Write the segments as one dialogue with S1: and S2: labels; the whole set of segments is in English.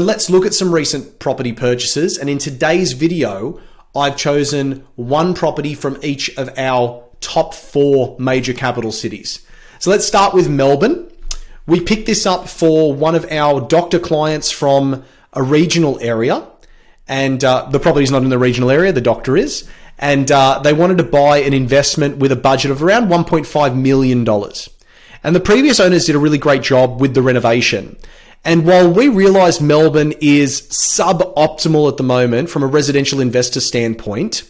S1: Let's look at some recent property purchases. And in today's video, I've chosen one property from each of our top 4 major capital cities. So let's start with Melbourne. We picked this up for one of our doctor clients from a regional area. And the property's not in the regional area, the doctor is. And they wanted to buy an investment with a budget of around $1.5 million. And the previous owners did a really great job with the renovation. And while we realize Melbourne is suboptimal at the moment from a residential investor standpoint,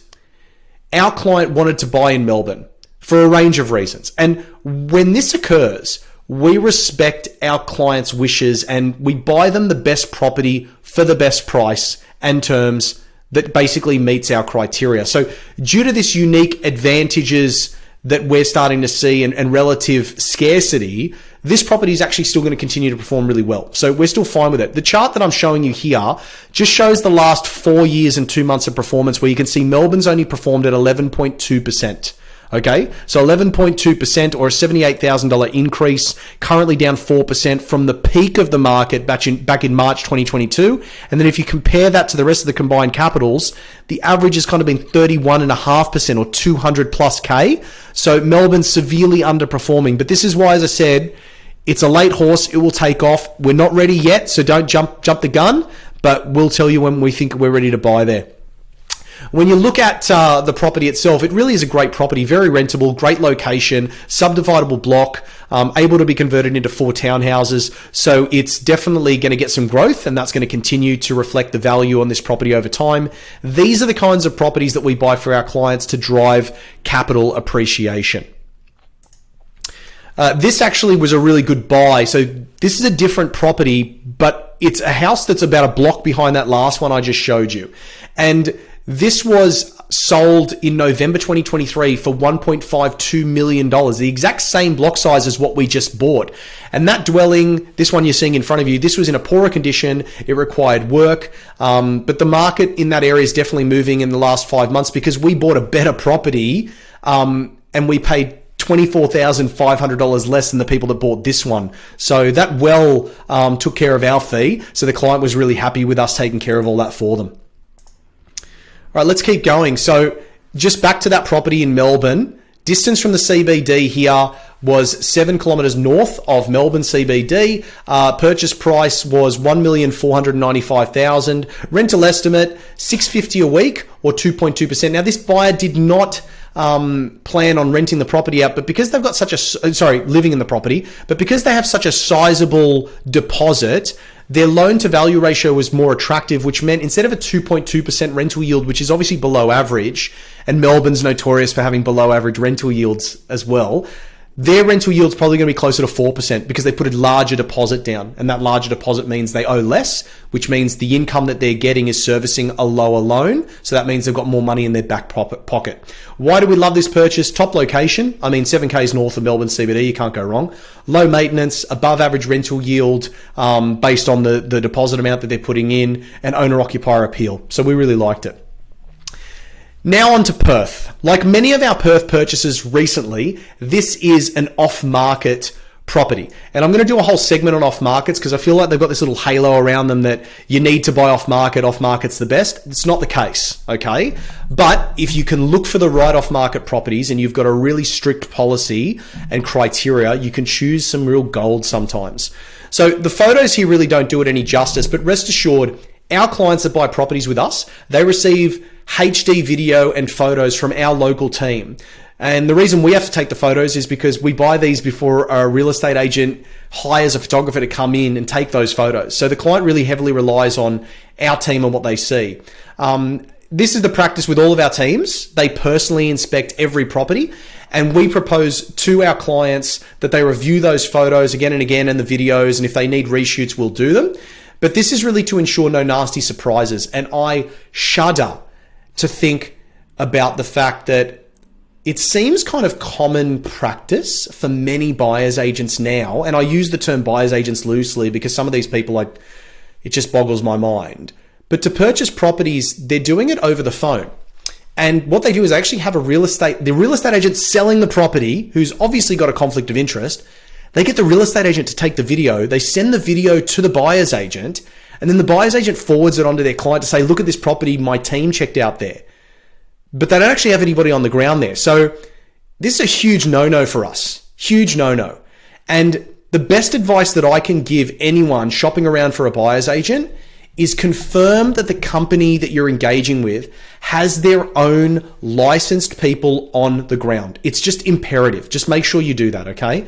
S1: our client wanted to buy in Melbourne for a range of reasons. And when this occurs, we respect our clients' wishes and we buy them the best property for the best price and terms that basically meets our criteria. So due to this unique advantages that we're starting to see and relative scarcity, this property is actually still going to continue to perform really well. So we're still fine with it. The chart that I'm showing you here just shows the last 4 years and 2 months of performance, where you can see Melbourne's only performed at 11.2%. Okay, so 11.2% or a $78,000 increase, currently down 4% from the peak of the market back in March 2022. And then if you compare that to the rest of the combined capitals, the average has kind of been 31.5% or 200 plus K. So Melbourne's severely underperforming. But this is why, as I said, it's a late horse. It will take off. We're not ready yet, so don't jump the gun, but we'll tell you when we think we're ready to buy there. When you look at the property itself, it really is a great property, very rentable, great location, subdividable block, able to be converted into 4 townhouses. So it's definitely going to get some growth, and that's going to continue to reflect the value on this property over time. These are the kinds of properties that we buy for our clients to drive capital appreciation. This actually was a really good buy. So this is a different property, but it's a house that's about a block behind that last one I just showed you. And this was sold in November 2023 for $1.52 million, the exact same block size as what we just bought. And that dwelling, this one you're seeing in front of you, this was in a poorer condition. It required work, but the market in that area is definitely moving in the last 5 months because we bought a better property and we paid $24,500 less than the people that bought this one. So that took care of our fee. So the client was really happy with us taking care of all that for them. All right, let's keep going. So just back to that property in Melbourne, distance from the CBD here was 7 kilometers north of Melbourne CBD. Purchase price was $1,495,000. Rental estimate, $650 a week or 2.2%. Now this buyer did not plan on renting the property out, but because they've got living in the property, but because they have such a sizable deposit, their loan to value ratio was more attractive, which meant instead of a 2.2% rental yield, which is obviously below average, and Melbourne's notorious for having below average rental yields as well, their rental yield's probably going to be closer to 4% because they put a larger deposit down. And that larger deposit means they owe less, which means the income that they're getting is servicing a lower loan. So that means they've got more money in their back pocket. Why do we love this purchase? Top location. I mean, 7Ks north of Melbourne CBD, you can't go wrong. Low maintenance, above average rental yield based on the deposit amount that they're putting in, and owner-occupier appeal. So we really liked it. Now on to Perth. Like many of our Perth purchases recently, this is an off-market property. And I'm going to do a whole segment on off-markets because I feel like they've got this little halo around them that you need to buy off-market's the best. It's not the case, okay? But if you can look for the right off-market properties and you've got a really strict policy and criteria, you can choose some real gold sometimes. So the photos here really don't do it any justice, but rest assured, our clients that buy properties with us, they receive HD video and photos from our local team. And the reason we have to take the photos is because we buy these before a real estate agent hires a photographer to come in and take those photos. So the client really heavily relies on our team and what they see. This is the practice with all of our teams. They personally inspect every property, and we propose to our clients that they review those photos again and again and the videos, and if they need reshoots, we'll do them. But this is really to ensure no nasty surprises. And I shudder to think about the fact that it seems kind of common practice for many buyer's agents now, and I use the term buyer's agents loosely because some of these people, it just boggles my mind. But to purchase properties, they're doing it over the phone. And what they do is actually have the real estate agent selling the property, who's obviously got a conflict of interest. They get the real estate agent to take the video. They send the video to the buyer's agent, And then the buyer's agent forwards it onto their client to say, look at this property my team checked out there. But they don't actually have anybody on the ground there. So this is a huge no-no for us. Huge no-no. And the best advice that I can give anyone shopping around for a buyer's agent is confirm that the company that you're engaging with has their own licensed people on the ground. It's just imperative. Just make sure you do that, okay?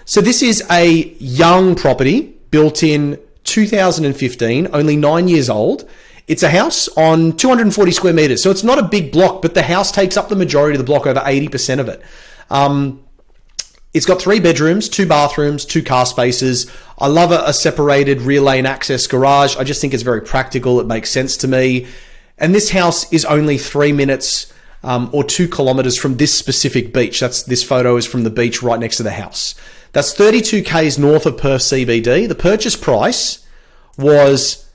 S1: So this is a young property built in 2015, only 9 years old. It's a house on 240 square meters. So it's not a big block, but the house takes up the majority of the block, over 80% of it. It's got 3 bedrooms, 2 bathrooms, 2 car spaces. I love a separated rear lane access garage. I just think it's very practical. It makes sense to me. And this house is only 3 minutes or 2 kilometers from this specific beach. This photo is from the beach right next to the house. That's 32 k's north of Perth CBD. The purchase price was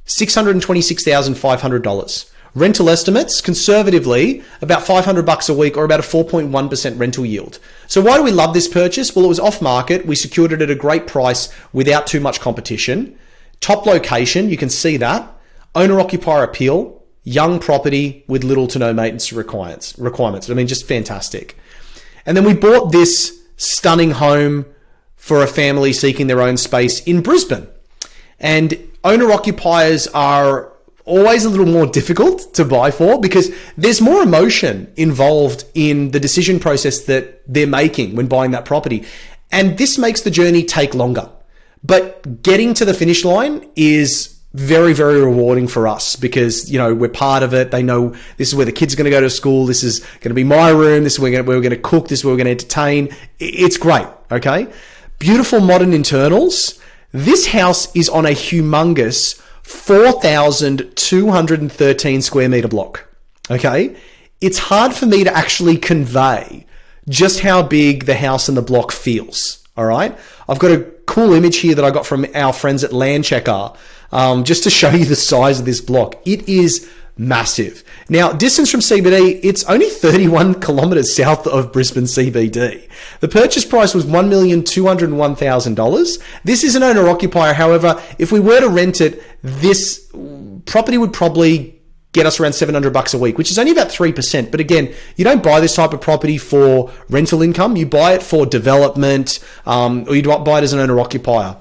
S1: $626,500. Rental estimates, conservatively, about $500 a week, or about a 4.1% rental yield. So why do we love this purchase? Well, it was off market. We secured it at a great price without too much competition. Top location, you can see that. Owner-occupier appeal, young property with little to no maintenance requirements. I mean, just fantastic. And then we bought this stunning home for a family seeking their own space in Brisbane. And owner-occupiers are always a little more difficult to buy for because there's more emotion involved in the decision process that they're making when buying that property. And this makes the journey take longer. But getting to the finish line is very, very rewarding for us because, you know, we're part of it. They know this is where the kids are going to go to school. This is going to be my room. This is where we're going to cook. This is where we're going to entertain. It's great. Okay. Beautiful modern internals. This house is on a humongous 4,213 square meter block. Okay. It's hard for me to actually convey just how big the house and the block feels. All right. I've got a cool image here that I got from our friends at Land Checker, just to show you the size of this block. It is massive. Now, distance from CBD, it's only 31 kilometers south of Brisbane CBD. The purchase price was $1,201,000. This is an owner-occupier. However, if we were to rent it, this property would probably get us around $700 a week, which is only about 3%. But again, you don't buy this type of property for rental income. You buy it for development, or you buy it as an owner-occupier.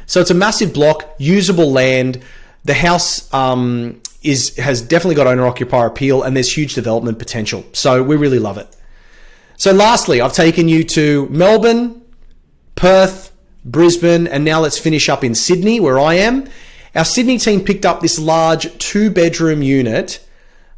S1: So it's a massive block, usable land. The house has definitely got owner-occupier appeal, and there's huge development potential. So we really love it. So lastly, I've taken you to Melbourne, Perth, Brisbane, and now let's finish up in Sydney, where I am. Our Sydney team picked up this large 2-bedroom unit.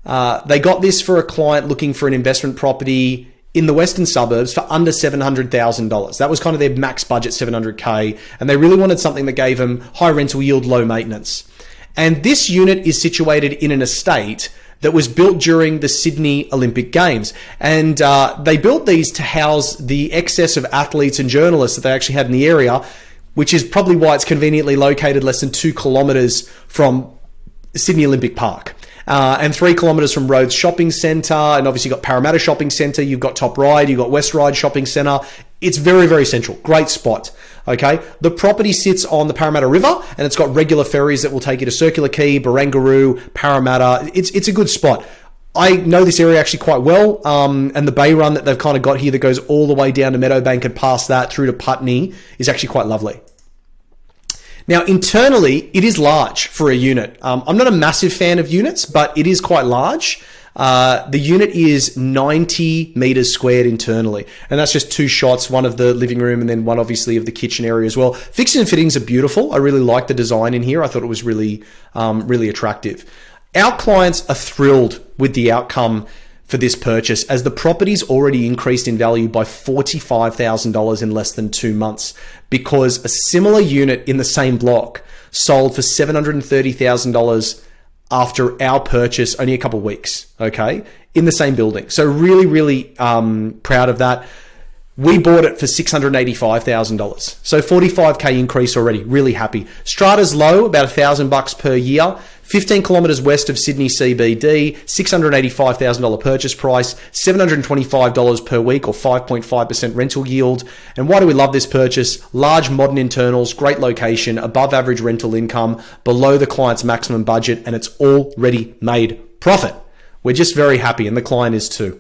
S1: They got this for a client looking for an investment property in the western suburbs for under $700,000. That was kind of their max budget, $700K, and they really wanted something that gave them high rental yield, low maintenance. And this unit is situated in an estate that was built during the Sydney Olympic Games. And they built these to house the excess of athletes and journalists that they actually had in the area, which is probably why it's conveniently located less than 2 kilometres from Sydney Olympic Park. And 3 kilometres from Rhodes Shopping Centre, and obviously you've got Parramatta Shopping Centre, you've got Top Ryde, you've got West Ryde Shopping Centre. It's very, very central. Great spot. Okay. The property sits on the Parramatta River, and it's got regular ferries that will take you to Circular Quay, Barangaroo, Parramatta. It's a good spot. I know this area actually quite well, and the bay run that they've kind of got here that goes all the way down to Meadowbank and past that through to Putney is actually quite lovely. Now, internally, it is large for a unit. I'm not a massive fan of units, but it is quite large. The unit is 90 meters squared internally, and that's just 2 shots, one of the living room and then one obviously of the kitchen area as well. Fixings and fittings are beautiful. I really like the design in here. I thought it was really, really attractive. Our clients are thrilled with the outcome for this purchase, as the property's already increased in value by $45,000 in less than 2 months, because a similar unit in the same block sold for $730,000 after our purchase only a couple of weeks, okay, in the same building. So really, really proud of that. We bought it for $685,000. So 45K increase already. Really happy. Strata's low, about $1,000 per year. 15 kilometers west of Sydney CBD, $685,000 purchase price, $725 per week or 5.5% rental yield. And why do we love this purchase? Large modern internals, great location, above average rental income, below the client's maximum budget, and it's already made profit. We're just very happy, and the client is too.